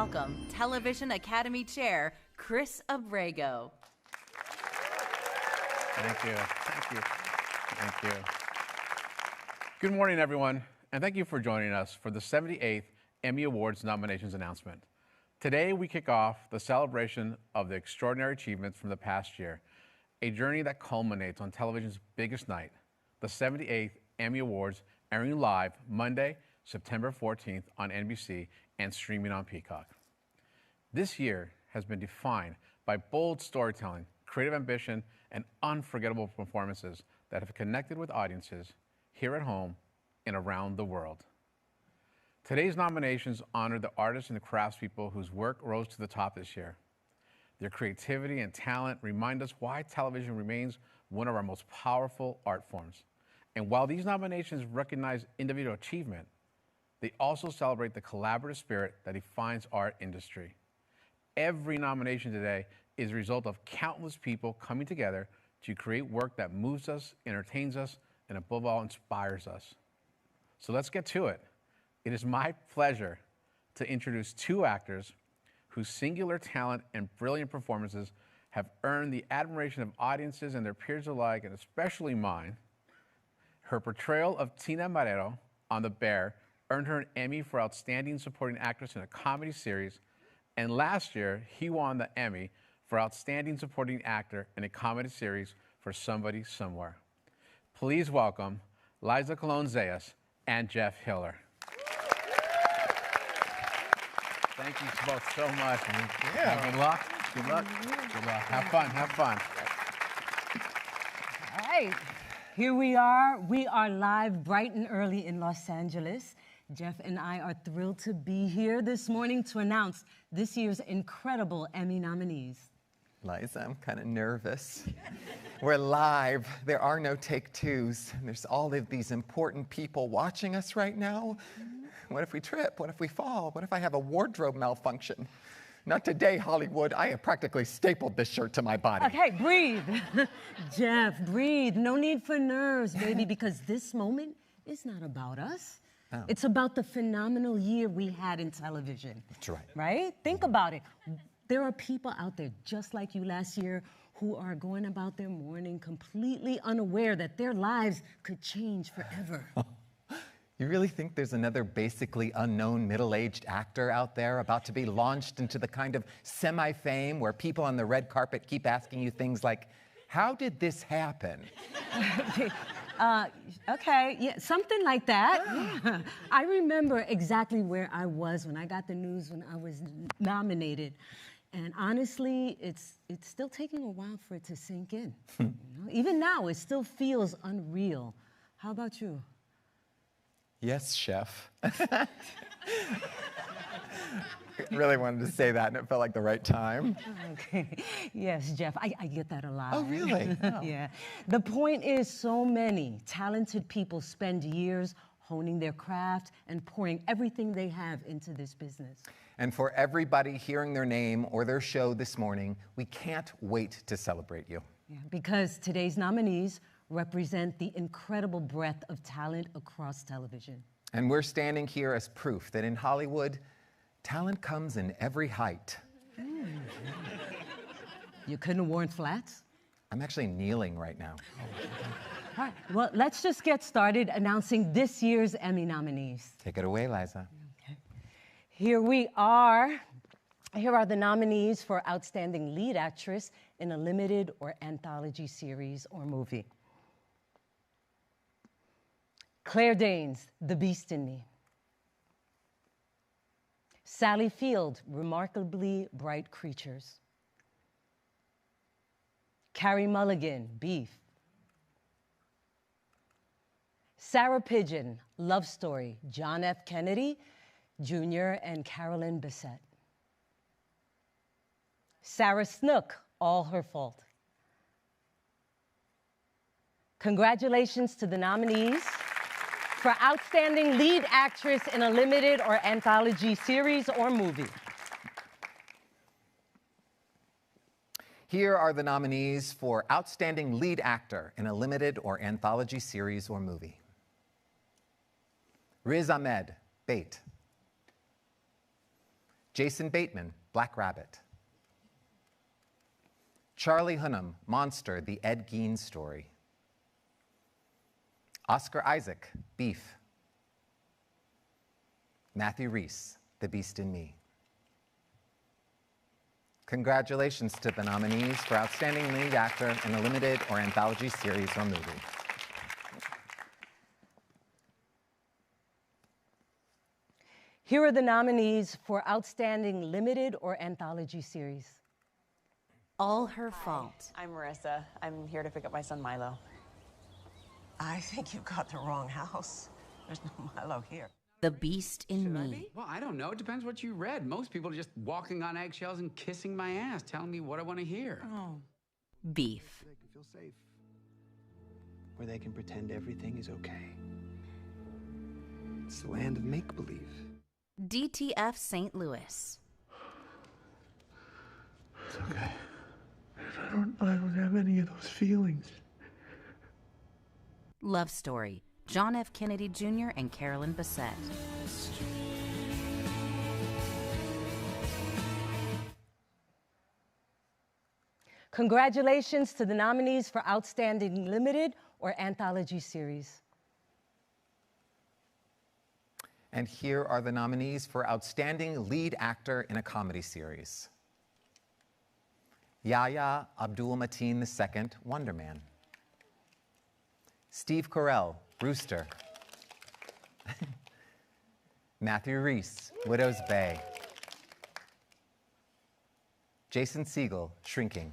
welcome Television Academy Chair, Cris Abrego. Thank you. Thank you. Thank you. Good morning, everyone, and thank you for joining us for the 78th Emmy Awards nominations announcement. Today, we kick off the celebration of the extraordinary achievements from the past year, a journey that culminates on television's biggest night, the 78th Emmy Awards, airing live Monday, September 14th on NBC and streaming on Peacock. This year has been defined by bold storytelling, creative ambition, and unforgettable performances that have connected with audiences here at home and around the world. Today's nominations honor the artists and the craftspeople whose work rose to the top this year. Their creativity and talent remind us why television remains one of our most powerful art forms. And while these nominations recognize individual achievement, they also celebrate the collaborative spirit that defines our industry. Every nomination today is a result of countless people coming together to create work that moves us, entertains us, and above all, inspires us. So let's get to it. It is my pleasure to introduce two actors whose singular talent and brilliant performances have earned the admiration of audiences and their peers alike, and especially mine. Her portrayal of Tina Marrero on The Bear earned her an Emmy for Outstanding Supporting Actress in a Comedy Series, and last year, he won the Emmy for Outstanding Supporting Actor in a Comedy Series for Somebody Somewhere. Please welcome Liza Colón-Zayas and Jeff Hiller. Thank you both so much. Yeah. Good luck. Good luck. Good luck. Have fun. Have fun. All right. Here we are. We are live bright and early in Los Angeles. Jeff and I are thrilled to be here this morning to announce this year's incredible Emmy nominees. Liza, I'm kind of nervous. We're live. There are no take twos. There's all of these important people watching us right now. What if we trip? What if we fall? What if I have a wardrobe malfunction? Not today, Hollywood. I have practically stapled this shirt to my body. Okay, breathe. Jeff, breathe. No need for nerves, baby, because this moment is not about us. Oh. It's about the phenomenal year we had in television. That's right. Right? Think about it. There are people out there just like you last year who are going about their morning completely unaware that their lives could change forever. You really think there's another basically unknown middle-aged actor out there about to be launched into the kind of semi-fame where people on the red carpet keep asking you things like, how did this happen? Okay, yeah, something like that. Yeah. I remember exactly where I was when I got the news when I was nominated. And honestly, it's still taking a while for it to sink in. You know? Even now, it still feels unreal. How about you? Yes, chef. I really wanted to say that, and it felt like the right time. Okay. Yes, Jeff, I get that a lot. Oh, really? Oh. Yeah. The point is, so many talented people spend years honing their craft and pouring everything they have into this business. And for everybody hearing their name or their show this morning, we can't wait to celebrate you. Yeah, because today's nominees represent the incredible breadth of talent across television. And we're standing here as proof that in Hollywood, talent comes in every height. You couldn't have worn flats? I'm actually kneeling right now. All right, well, let's just get started announcing this year's Emmy nominees. Take it away, Liza. Okay. Here we are. Here are the nominees for Outstanding Lead Actress in a Limited or Anthology Series or Movie. Claire Danes, The Beast in Me. Sally Field, Remarkably Bright Creatures. Carey Mulligan, Beef. Sarah Pidgeon, Love Story, John F. Kennedy Jr. and Carolyn Bessette. Sarah Snook, All Her Fault. Congratulations to the nominees for Outstanding Lead Actress in a Limited or Anthology Series or Movie. Here are the nominees for Outstanding Lead Actor in a Limited or Anthology Series or Movie. Riz Ahmed, Bait. Jason Bateman, Black Rabbit. Charlie Hunnam, Monster, the Ed Gein Story. Oscar Isaac, Beef. Matthew Rhys, The Beast in Me. Congratulations to the nominees for Outstanding Lead Actor in a Limited or Anthology Series or Movie. Here are the nominees for Outstanding Limited or Anthology Series. All Her Fault. I'm Marissa. I'm here to pick up my son Milo. I think you've got the wrong house. There's no Milo here. The Beast in Me. Well, I don't know. It depends what you read. Most people are just walking on eggshells and kissing my ass, telling me what I want to hear. Oh. Beef. They can feel safe. Where they can pretend everything is okay. It's the land of make-believe. DTF St. Louis. It's okay. I don't have any of those feelings. Love Story. John F. Kennedy Jr. and Carolyn Bessette. Congratulations to the nominees for Outstanding Limited or Anthology Series. And here are the nominees for Outstanding Lead Actor in a Comedy Series. Yahya Abdul-Mateen II, Wonder Man. Steve Carell, Rooster. Matthew Rhys, Widow's Bay. Jason Segel, Shrinking.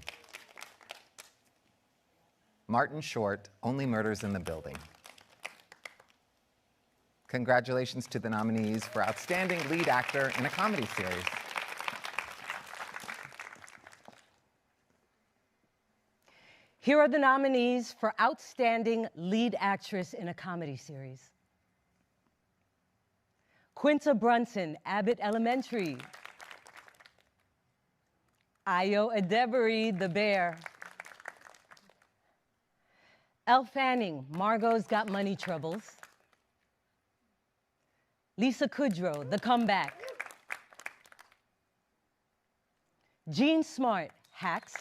Martin Short, Only Murders in the Building. Congratulations to the nominees for Outstanding Lead Actor in a Comedy Series. Here are the nominees for Outstanding Lead Actress in a Comedy Series. Quinta Brunson, Abbott Elementary. Ayo Edebiri, The Bear. Elle Fanning, Margot's Got Money Troubles. Lisa Kudrow, The Comeback. Jean Smart, Hacks.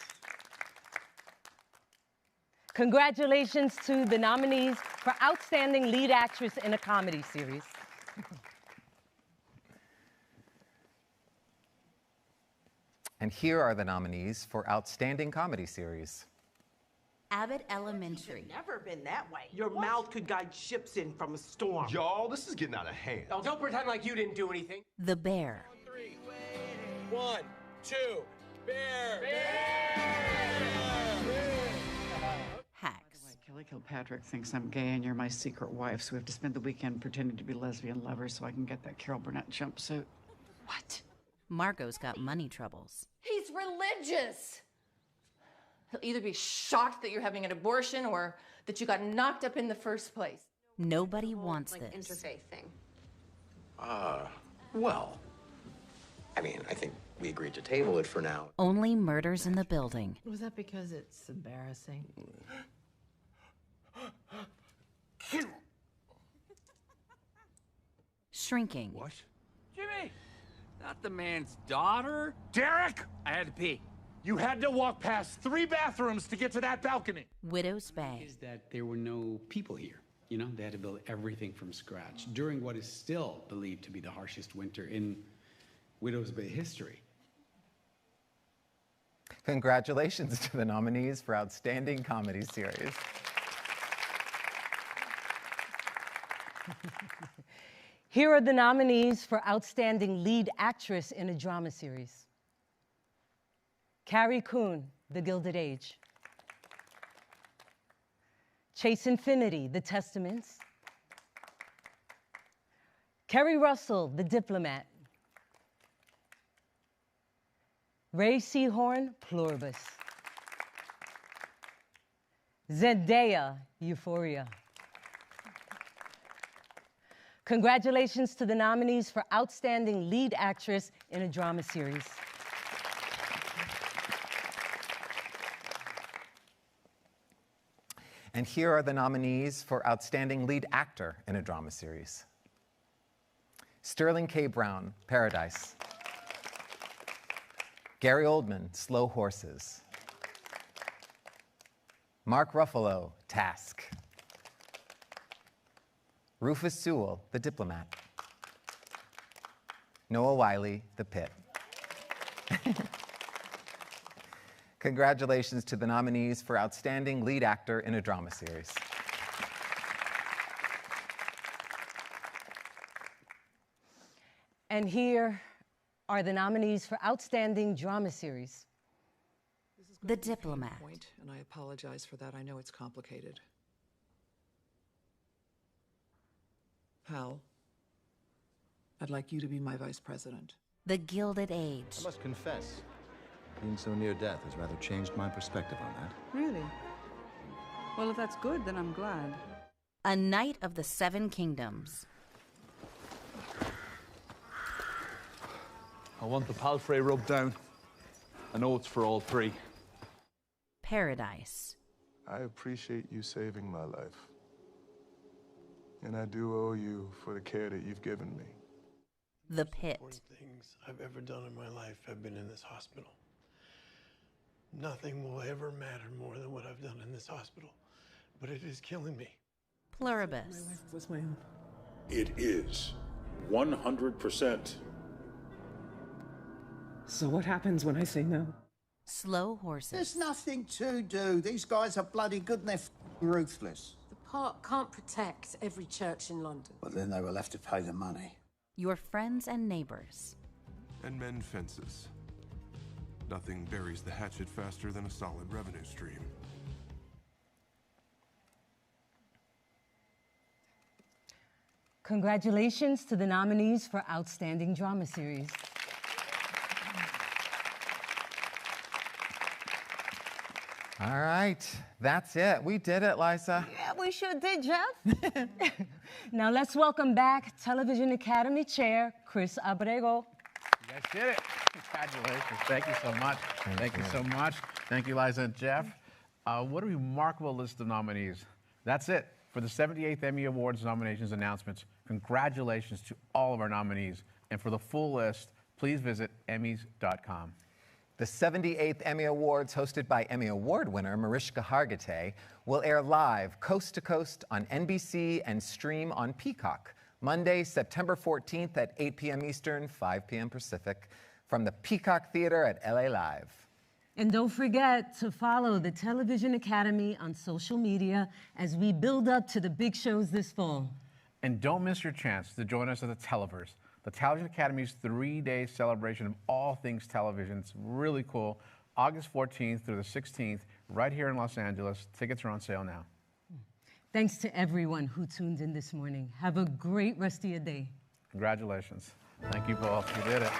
Congratulations to the nominees for Outstanding Lead Actress in a Comedy Series. And here are the nominees for Outstanding Comedy Series. Abbott Elementary. Never been that way. Your mouth could guide ships in from a storm. Y'all, this is getting out of hand. Oh, don't pretend like you didn't do anything. The Bear. 3, 1, 2, Bear! Hacks. Kelly Kilpatrick thinks I'm gay and you're my secret wife, so we have to spend the weekend pretending to be lesbian lovers so I can get that Carol Burnett jumpsuit. What? Margot's Got Money Troubles. He's religious. He'll either be shocked that you're having an abortion or that you got knocked up in the first place. Nobody wants this. Interfaith thing. Well, I mean, I think we agreed to table it for now. Only Murders in the Building. Was that because it's embarrassing? Shrinking. What? Jimmy! Not the man's daughter? Derek! I had to pee. You had to walk past 3 bathrooms to get to that balcony. Widow's Bay. Is that there were no people here. You know, they had to build everything from scratch during what is still believed to be the harshest winter in Widow's Bay history. Congratulations to the nominees for Outstanding Comedy Series. Here are the nominees for Outstanding Lead Actress in a Drama Series. Carrie Coon, The Gilded Age. Chase Infinity, The Testaments. Kerry Russell, The Diplomat. Ray Seahorn, Pluribus. Zendaya, Euphoria. Congratulations to the nominees for Outstanding Lead Actress in a Drama Series. And here are the nominees for Outstanding Lead Actor in a Drama Series. Sterling K. Brown, Paradise. Gary Oldman, Slow Horses. Mark Ruffalo, Task. Rufus Sewell, The Diplomat. Noah Wiley, The Pit. Congratulations to the nominees for Outstanding Lead Actor in a Drama Series. And here are the nominees for Outstanding Drama Series. The Diplomat. And I apologize for that. I know it's complicated. Hal, I'd like you to be my vice president. The Gilded Age. I must confess, being so near death has rather changed my perspective on that. Really? Well, if that's good, then I'm glad. A Knight of the Seven Kingdoms. I want the palfrey rubbed down. I know it's for all three. Paradise. I appreciate you saving my life. And I do owe you for the care that you've given me. The Pit. The things I've ever done in my life have been in this hospital. Nothing will ever matter more than what I've done in this hospital, but it is killing me. Pluribus. My life was my own. It is 100%. So what happens when I say no? Slow Horses. There's nothing to do. These guys are bloody good and they're ruthless. The park can't protect every church in London. But then they will have to pay the money. Your Friends and Neighbors. And mend fences. Nothing buries the hatchet faster than a solid revenue stream. Congratulations to the nominees for Outstanding Drama Series. All right, that's it. We did it, Liza. Yeah, we sure did, Jeff. Now let's welcome back Television Academy Chair, Cris Abrego. You guys did it. Congratulations. Thank you so much. Thank you so much. Thank you, Liza and Jeff. What a remarkable list of nominees. That's it for the 78th Emmy Awards nominations announcements. Congratulations to all of our nominees. And for the full list, please visit Emmys.com. The 78th Emmy Awards, hosted by Emmy Award winner Mariska Hargitay, will air live coast to coast on NBC and stream on Peacock Monday, September 14th at 8 p.m. Eastern, 5 p.m. Pacific, from the Peacock Theater at LA Live. And don't forget to follow the Television Academy on social media as we build up to the big shows this fall. And don't miss your chance to join us at the Televerse, the Television Academy's 3-day celebration of all things television. It's really cool. August 14th through the 16th, right here in Los Angeles. Tickets are on sale now. Thanks to everyone who tuned in this morning. Have a great rest of your day. Congratulations. Thank you both. You did it.